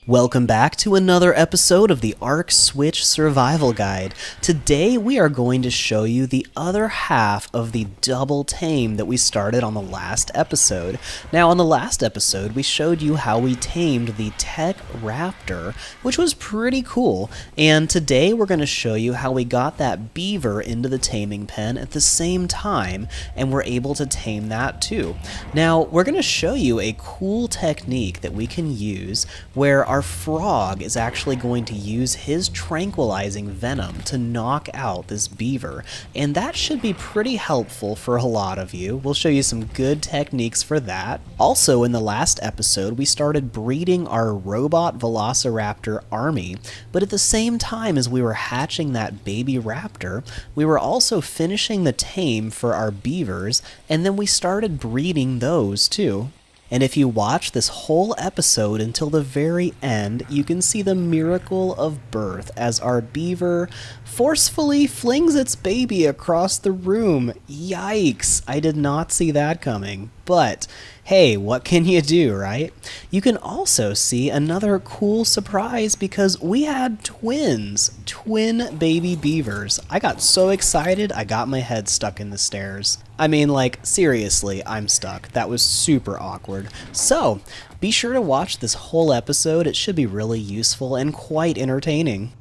Welcome back to another episode of the Ark Switch Survival Guide. Today we are going to show you the other half of the double tame that we started on the last episode. Now on the last episode we showed you how we tamed the tech raptor, which was pretty cool, and today we're going to show you how we got that beaver into the taming pen at the same time, and we're able to tame that too. Now we're going to show you a cool technique that we can use where our frog is actually going to use his tranquilizing venom to knock out this beaver, and that should be pretty helpful for a lot of you. We'll show you some good techniques for that. Also, in the last episode, we started breeding our robot velociraptor army, but at the same time as we were hatching that baby raptor, we were also finishing the tame for our beavers, and then we started breeding those too. And if you watch this whole episode until the very end, you can see the miracle of birth as our beaver forcefully flings its baby across the room. Yikes! I did not see that coming. But hey, what can you do, right? You can also see another cool surprise because we had twin baby beavers. I got so excited I got my head stuck in the stairs. I mean, like, seriously, I'm stuck. That was super awkward. So, be sure to watch this whole episode. It should be really useful and quite entertaining.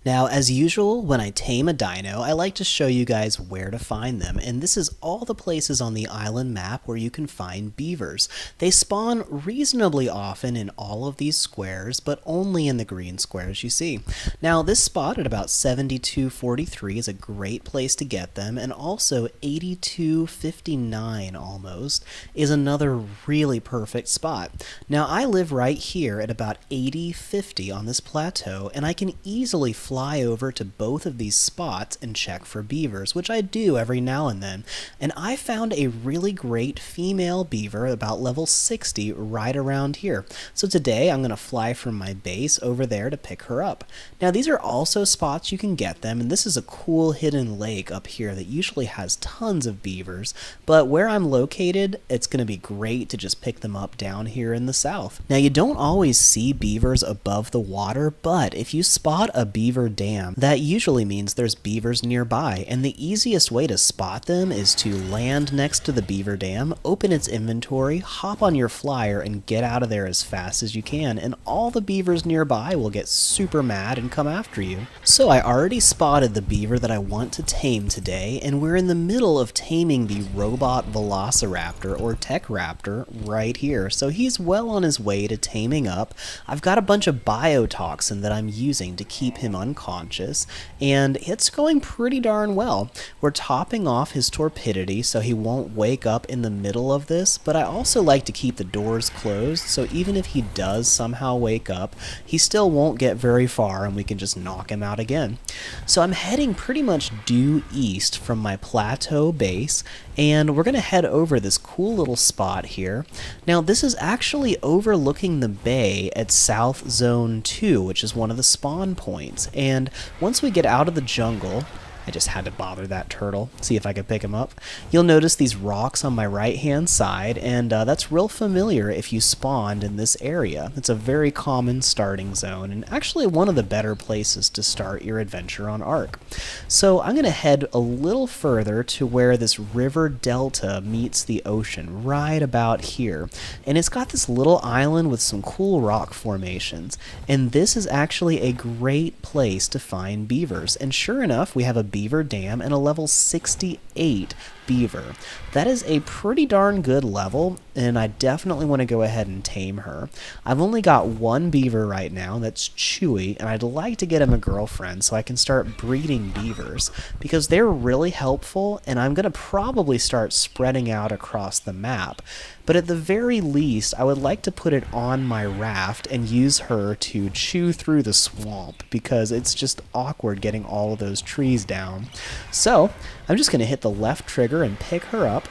Now, as usual, when I tame a dino, I like to show you guys where to find them, and this is all the places on the island map where you can find beavers. They spawn reasonably often in all of these squares, but only in the green squares you see. Now, this spot at about 7243 is a great place to get them, and also 8259 almost is another really perfect spot. Now, I live right here at about 8050 on this plateau, and I can easily fly over to both of these spots and check for beavers, which I do every now and then. And I found a really great female beaver about level 60 right around here. So today I'm going to fly from my base over there to pick her up. Now these are also spots you can get them, and this is a cool hidden lake up here that usually has tons of beavers, but where I'm located, it's going to be great to just pick them up down here in the south. Now you don't always see beavers above the water, but if you spot a beaver dam, that usually means there's beavers nearby, and the easiest way to spot them is to land next to the beaver dam, open its inventory, hop on your flyer, and get out of there as fast as you can, and all the beavers nearby will get super mad and come after you. So I already spotted the beaver that I want to tame today, and we're in the middle of taming the robot velociraptor or tech raptor right here, so he's well on his way to taming up. I've got a bunch of biotoxin that I'm using to keep him unconscious, and it's going pretty darn well. We're topping off his torpidity so he won't wake up in the middle of this, but I also like to keep the doors closed so even if he does somehow wake up, he still won't get very far and we can just knock him out again. So I'm heading pretty much due east from my plateau base, and we're going to head over this cool little spot here. Now this is actually overlooking the bay at South Zone 2, which is one of the spawn points, and once we get out of the jungle, I just had to bother that turtle, see if I could pick him up. You'll notice these rocks on my right-hand side, and that's real familiar if you spawned in this area. It's a very common starting zone, and actually one of the better places to start your adventure on Ark. So I'm going to head a little further to where this river delta meets the ocean, right about here. And it's got this little island with some cool rock formations, and this is actually a great place to find beavers. And sure enough, we have a beaver dam and a level 68 beaver. That is a pretty darn good level, and I definitely want to go ahead and tame her. I've only got one beaver right now, that's Chewy, and I'd like to get him a girlfriend so I can start breeding beavers, because they're really helpful, and I'm going to probably start spreading out across the map. But at the very least, I would like to put it on my raft and use her to chew through the swamp, because it's just awkward getting all of those trees down. So I'm just going to hit the left trigger and pick her up.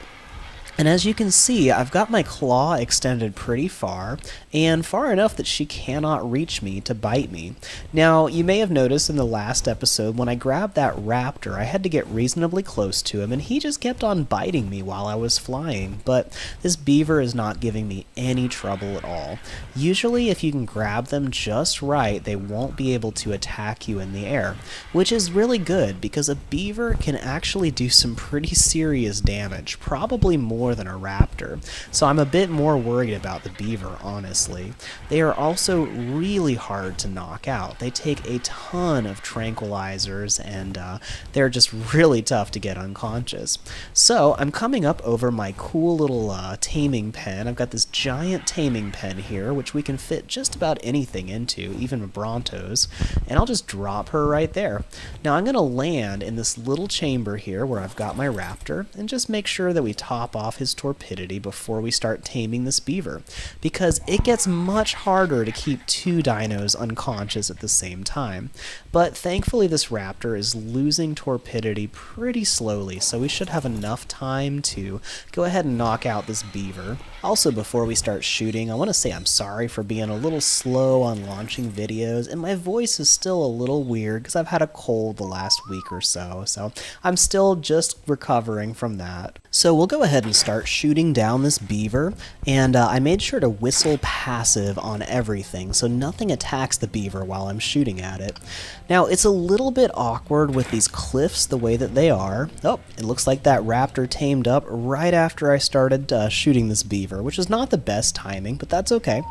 And as you can see, I've got my claw extended pretty far, and far enough that she cannot reach me to bite me. Now, you may have noticed in the last episode, when I grabbed that raptor, I had to get reasonably close to him, and he just kept on biting me while I was flying. But this beaver is not giving me any trouble at all. Usually, if you can grab them just right, they won't be able to attack you in the air, which is really good, because a beaver can actually do some pretty serious damage, probably more than a raptor, so I'm a bit more worried about the beaver, honestly. They are also really hard to knock out. They take a ton of tranquilizers, and they're just really tough to get unconscious. So I'm coming up over my cool little taming pen. I've got this giant taming pen here, which we can fit just about anything into, even Brontos, and I'll just drop her right there. Now I'm going to land in this little chamber here where I've got my raptor, and just make sure that we top off his torpidity before we start taming this beaver, because it gets much harder to keep two dinos unconscious at the same time. But thankfully this raptor is losing torpidity pretty slowly, so we should have enough time to go ahead and knock out this beaver. Also, before we start shooting, I want to say I'm sorry for being a little slow on launching videos, and my voice is still a little weird because I've had a cold the last week or so I'm still just recovering from that. So we'll go ahead and start shooting down this beaver, and I made sure to whistle passive on everything so nothing attacks the beaver while I'm shooting at it. Now, it's a little bit awkward with these cliffs the way that they are. Oh, it looks like that raptor tamed up right after I started shooting this beaver, which is not the best timing, but that's okay.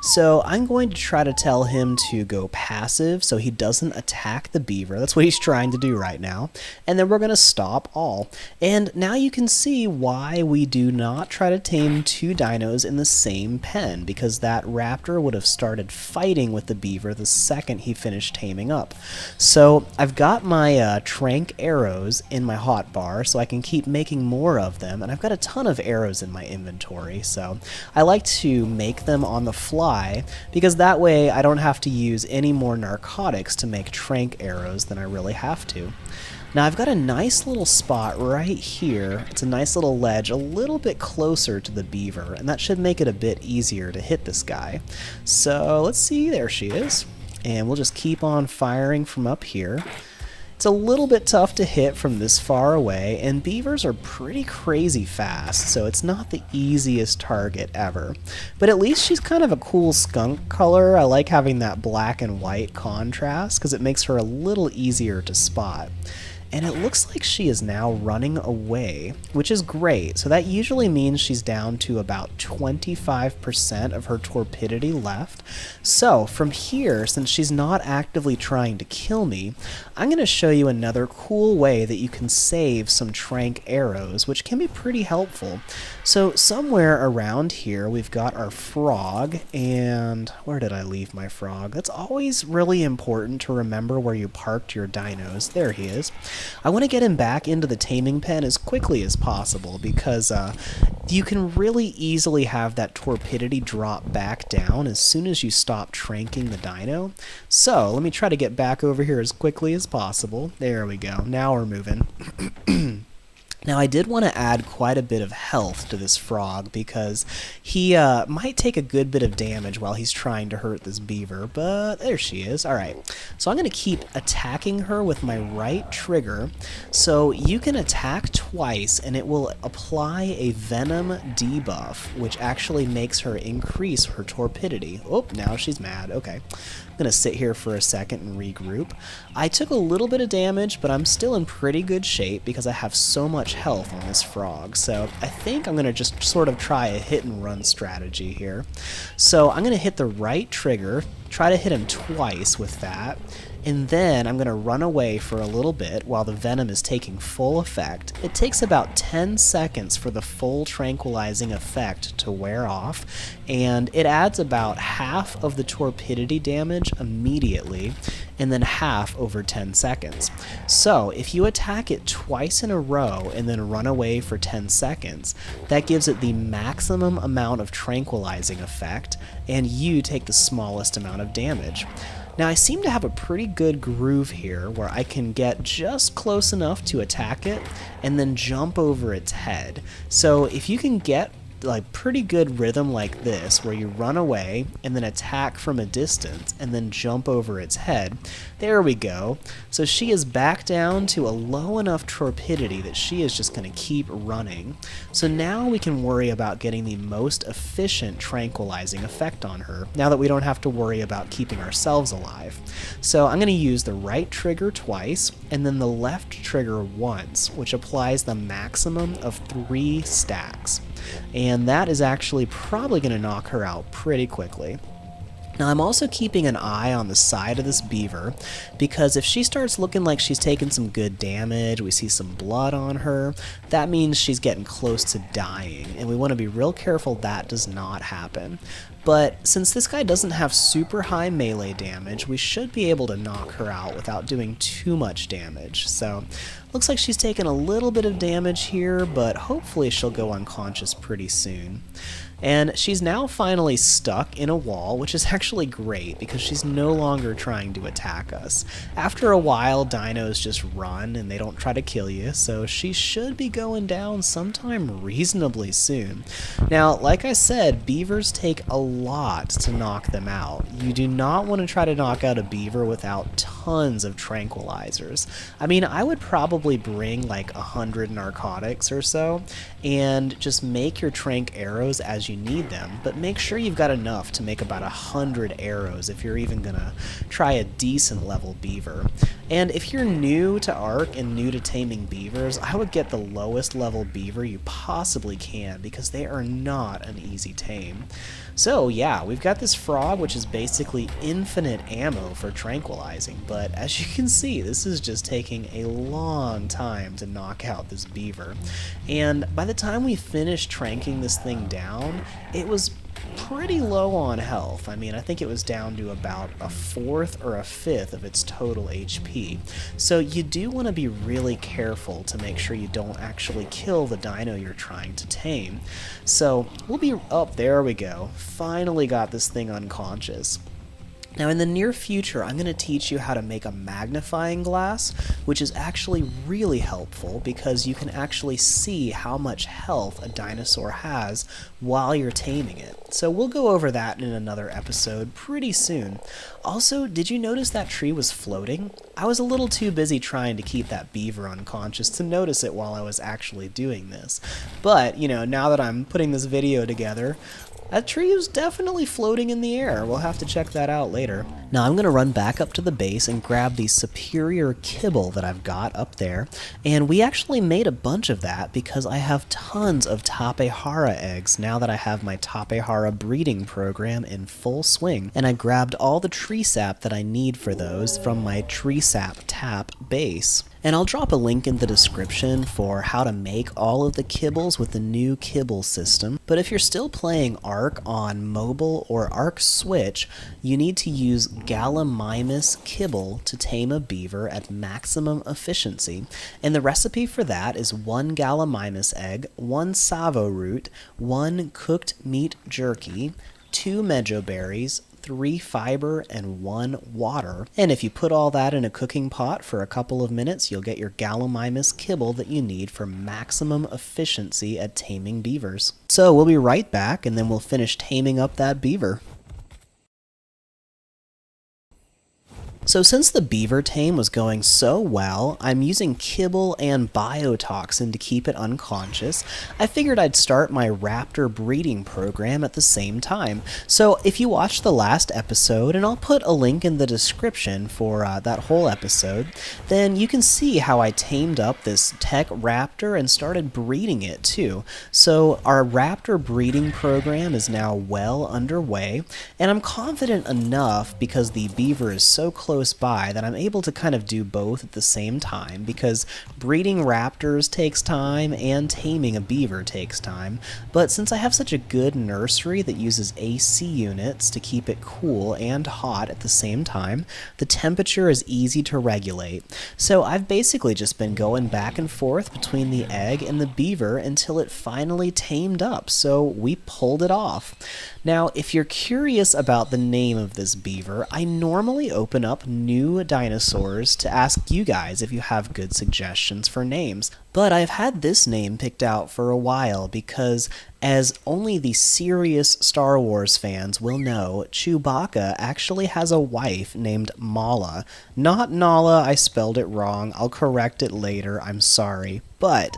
So I'm going to try to tell him to go passive so he doesn't attack the beaver. That's what he's trying to do right now. And then we're going to stop all. And now you can see why we do not try to tame two dinos in the same pen, because that raptor would have started fighting with the beaver the second he finished taming up. So I've got my trank arrows in my hotbar so I can keep making more of them, and I've got a ton of arrows in my inventory, so I like to make them on the fly because that way I don't have to use any more narcotics to make trank arrows than I really have to. Now I've got a nice little spot right here. It's a nice little ledge a little bit closer to the beaver, and that should make it a bit easier to hit this guy. So let's see, there she is. And we'll just keep on firing from up here. It's a little bit tough to hit from this far away, and beavers are pretty crazy fast, so it's not the easiest target ever. But at least she's kind of a cool skunk color. I like having that black and white contrast because it makes her a little easier to spot. And it looks like she is now running away, which is great. So that usually means she's down to about 25% of her torpidity left. So from here, since she's not actively trying to kill me, I'm going to show you another cool way that you can save some trank arrows, which can be pretty helpful. So somewhere around here, we've got our frog, and where did I leave my frog? That's always really important to remember where you parked your dinos. There he is. I want to get him back into the taming pen as quickly as possible because you can really easily have that torpidity drop back down as soon as you stop tranking the dino. So let me try to get back over here as quickly as possible. There we go. Now we're moving. Now I did want to add quite a bit of health to this frog because he might take a good bit of damage while he's trying to hurt this beaver, but there she is. Alright, so I'm going to keep attacking her with my right trigger. So you can attack twice and it will apply a venom debuff, which actually makes her increase her torpidity. Oh, now she's mad. Okay. I'm going to sit here for a second and regroup. I took a little bit of damage, but I'm still in pretty good shape because I have so much health on this frog. So I think I'm going to just sort of try a hit and run strategy here. So I'm going to hit the right trigger, try to hit him twice with that, and then I'm going to run away for a little bit while the venom is taking full effect. It takes about 10 seconds for the full tranquilizing effect to wear off, and it adds about half of the torpidity damage immediately, and then half over 10 seconds. So if you attack it twice in a row and then run away for 10 seconds, that gives it the maximum amount of tranquilizing effect, and you take the smallest amount of damage. Now I seem to have a pretty good groove here where I can get just close enough to attack it and then jump over its head. So if you can get like pretty good rhythm like this, where you run away and then attack from a distance and then jump over its head. There we go. So she is back down to a low enough torpidity that she is just going to keep running. So now we can worry about getting the most efficient tranquilizing effect on her, now that we don't have to worry about keeping ourselves alive. So I'm going to use the right trigger twice and then the left trigger once, which applies the maximum of 3 stacks. And that is actually probably going to knock her out pretty quickly. Now I'm also keeping an eye on the side of this beaver, because if she starts looking like she's taking some good damage, we see some blood on her, that means she's getting close to dying, and we want to be real careful that does not happen. But since this guy doesn't have super high melee damage, we should be able to knock her out without doing too much damage. So looks like she's taken a little bit of damage here, but hopefully she'll go unconscious pretty soon. And she's now finally stuck in a wall, which is actually great because she's no longer trying to attack us. After a while, dinos just run and they don't try to kill you, so she should be going down sometime reasonably soon. Now, like I said, beavers take a lot to knock them out. You do not want to try to knock out a beaver without tons of tranquilizers. I mean, I would probably bring like 100 narcotics or so and just make your trank arrows as you need them, but make sure you've got enough to make about 100 arrows if you're even gonna try a decent level beaver. And if you're new to Ark and new to taming beavers, I would get the lowest level beaver you possibly can, because they are not an easy tame. So yeah, we've got this frog which is basically infinite ammo for tranquilizing, but as you can see, this is just taking a long time to knock out this beaver. And by the time we finished tranking this thing down, it was pretty low on health. I mean, I think it was down to about a fourth or a fifth of its total HP. So you do want to be really careful to make sure you don't actually kill the dino you're trying to tame. So we'll be up, there we go. Finally got this thing unconscious. Now in the near future, I'm going to teach you how to make a magnifying glass, which is actually really helpful because you can actually see how much health a dinosaur has while you're taming it. So we'll go over that in another episode pretty soon. Also, did you notice that tree was floating? I was a little too busy trying to keep that beaver unconscious to notice it while I was actually doing this. But, you know, now that I'm putting this video together, that tree is definitely floating in the air. We'll have to check that out later. Now I'm going to run back up to the base and grab the superior kibble that I've got up there. And we actually made a bunch of that because I have tons of Tapehara eggs now that I have my Tapehara breeding program in full swing. And I grabbed all the tree sap that I need for those from my tree sap tap base. And I'll drop a link in the description for how to make all of the kibbles with the new Kibble system. But if you're still playing Ark on mobile or Ark Switch, you need to use Gallimimus Kibble to tame a beaver at maximum efficiency. And the recipe for that is 1 Gallimimus egg, 1 savo root, 1 cooked meat jerky, 2 mejo berries, 3 fiber, and 1 water. And if you put all that in a cooking pot for a couple of minutes, you'll get your Gallimimus kibble that you need for maximum efficiency at taming beavers. So we'll be right back, and then we'll finish taming up that beaver. So since the beaver tame was going so well, I'm using kibble and biotoxin to keep it unconscious. I figured I'd start my Raptor Breeding program at the same time. So if you watched the last episode, and I'll put a link in the description for that whole episode, then you can see how I tamed up this tech raptor and started breeding it too. So our Raptor Breeding program is now well underway, and I'm confident enough because the beaver is so close close by that I'm able to kind of do both at the same time, because breeding raptors takes time and taming a beaver takes time. But since I have such a good nursery that uses AC units to keep it cool and hot at the same time, the temperature is easy to regulate. So I've basically just been going back and forth between the egg and the beaver until it finally tamed up, so we pulled it off. Now, if you're curious about the name of this beaver, I normally open up new dinosaurs to ask you guys if you have good suggestions for names. But I've had this name picked out for a while because, as only the serious Star Wars fans will know, Chewbacca actually has a wife named Mala. Not Nala, I spelled it wrong. I'll correct it later, I'm sorry. But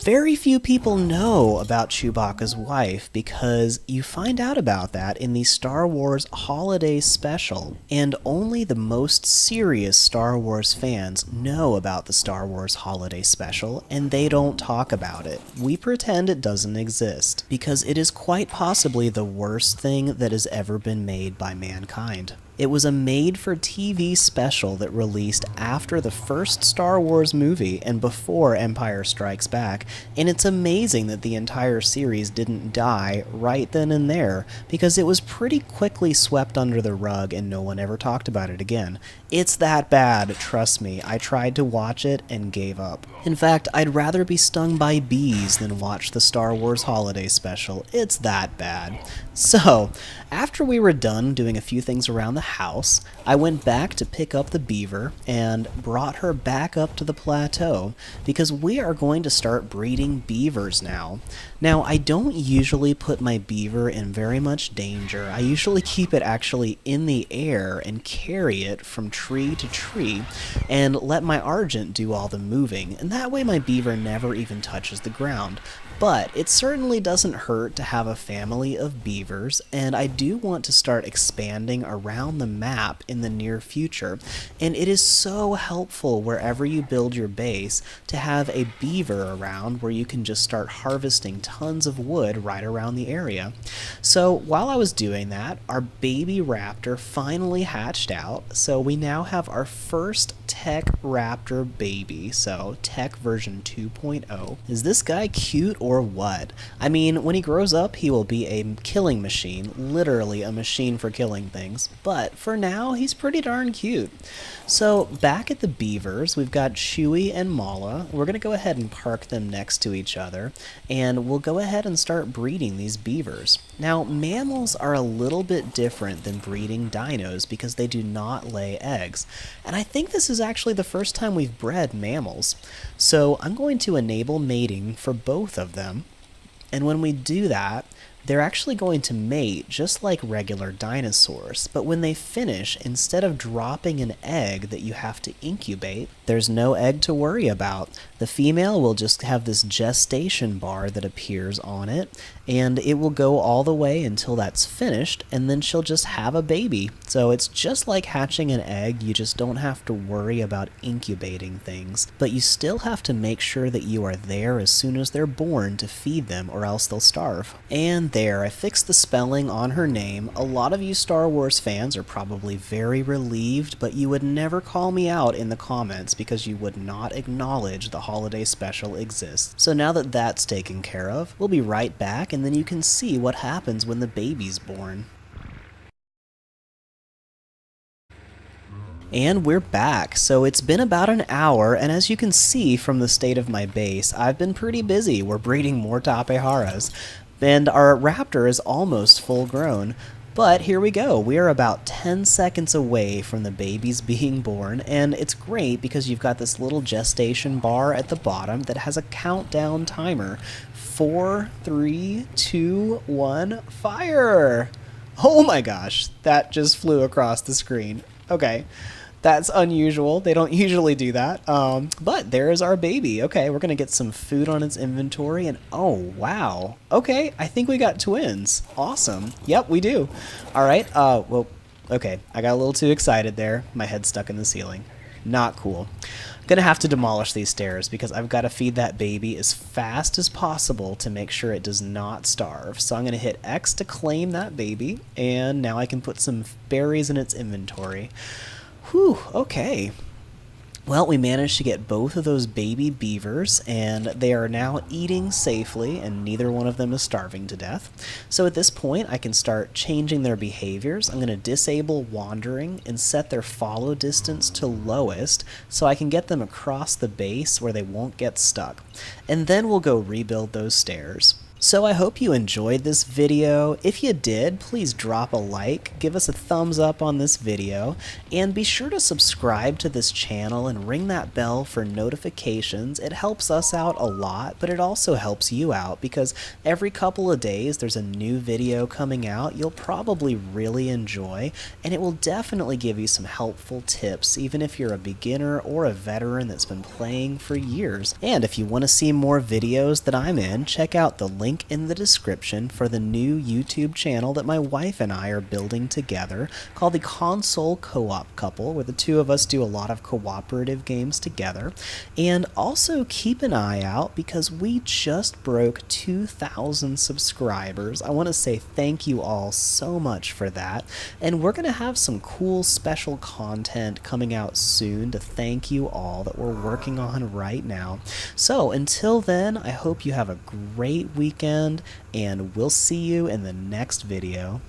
very few people know about Chewbacca's wife because you find out about that in the Star Wars Holiday Special, and only the most serious Star Wars fans know about the Star Wars Holiday Special, and they don't talk about it. We pretend it doesn't exist, because it is quite possibly the worst thing that has ever been made by mankind. It was a made-for-TV special that released after the first Star Wars movie and before Empire Strikes Back, and it's amazing that the entire series didn't die right then and there, because it was pretty quickly swept under the rug and no one ever talked about it again. It's that bad, trust me. I tried to watch it and gave up. In fact, I'd rather be stung by bees than watch the Star Wars Holiday Special. It's that bad. So, after we were done doing a few things around the house, I went back to pick up the beaver and brought her back up to the plateau because we are going to start breeding beavers now. Now, I don't usually put my beaver in very much danger. I usually keep it actually in the air and carry it from tree to tree and let my Argent do all the moving, and that way my beaver never even touches the ground. But it certainly doesn't hurt to have a family of beavers, and I do want to start expanding around the map in the near future, and it is so helpful wherever you build your base to have a beaver around where you can just start harvesting tons of wood right around the area. So while I was doing that, our baby raptor finally hatched out, so we now have our first tech raptor baby, so tech version 2.0. Is this guy cute or what? I mean, when he grows up, he will be a killing machine, literally a machine for killing things, but for now, he's pretty darn cute. So back at the Beavers, we've got Chewy and Mala. We're going to go ahead and park them next to each other, and we'll go ahead and start breeding these beavers. Now, mammals are a little bit different than breeding dinos because they do not lay eggs, and I think this is actually the first time we've bred mammals. So I'm going to enable mating for both of them, and when we do that, they're actually going to mate just like regular dinosaurs, but when they finish, instead of dropping an egg that you have to incubate, there's no egg to worry about. The female will just have this gestation bar that appears on it, and it will go all the way until that's finished, and then she'll just have a baby. So it's just like hatching an egg, you just don't have to worry about incubating things, but you still have to make sure that you are there as soon as they're born to feed them, or else they'll starve. And there, I fixed the spelling on her name. A lot of you Star Wars fans are probably very relieved, but you would never call me out in the comments because you would not acknowledge the holiday special exists. So now that that's taken care of, we'll be right back, and then you can see what happens when the baby's born. And we're back. So it's been about an hour, and as you can see from the state of my base, I've been pretty busy. We're breeding more Tapeharas, and our raptor is almost full grown. But here we go, we are about 10 seconds away from the babies being born, and it's great because you've got this little gestation bar at the bottom that has a countdown timer. 4, 3, 2, 1, fire! Oh my gosh, that just flew across the screen. Okay. That's unusual. They don't usually do that. But there is our baby. Okay, we're going to get some food on its inventory, and oh, wow. Okay, I think we got twins. Awesome. Yep, we do. All right, well, okay, I got a little too excited there. My head's stuck in the ceiling. Not cool. I'm going to have to demolish these stairs because I've got to feed that baby as fast as possible to make sure it does not starve. So I'm going to hit X to claim that baby, and now I can put some berries in its inventory. Whew, okay. Well, we managed to get both of those baby beavers, and they are now eating safely, and neither one of them is starving to death. So at this point, I can start changing their behaviors. I'm going to disable wandering and set their follow distance to lowest so I can get them across the base where they won't get stuck. And then we'll go rebuild those stairs. So I hope you enjoyed this video. If you did, please drop a like, give us a thumbs up on this video, and be sure to subscribe to this channel and ring that bell for notifications. It helps us out a lot, but it also helps you out because every couple of days there's a new video coming out you'll probably really enjoy, and it will definitely give you some helpful tips, even if you're a beginner or a veteran that's been playing for years. And if you want to see more videos that I'm in, check out the link in the description for the new YouTube channel that my wife and I are building together called the Console Co-op Couple, where the two of us do a lot of cooperative games together. And also keep an eye out because we just broke 2,000 subscribers. I want to say thank you all so much for that, and we're going to have some cool special content coming out soon to thank you all that we're working on right now. So until then, I hope you have a great weekend, and we'll see you in the next video.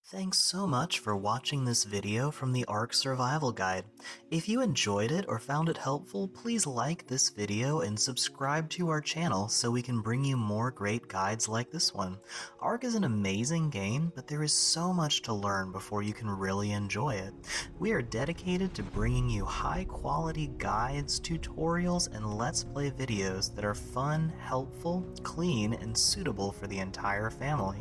Thanks so much for watching this video from the Ark Survival Guide. If you enjoyed it or found it helpful, please like this video and subscribe to our channel so we can bring you more great guides like this one. Ark is an amazing game, but there is so much to learn before you can really enjoy it. We are dedicated to bringing you high-quality guides, tutorials, and Let's Play videos that are fun, helpful, clean, and suitable for the entire family.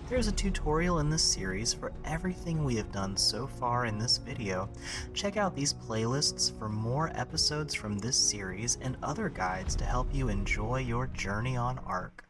There's a tutorial in this series for everything we have done so far in this video. Check out these playlists for more episodes from this series and other guides to help you enjoy your journey on Ark.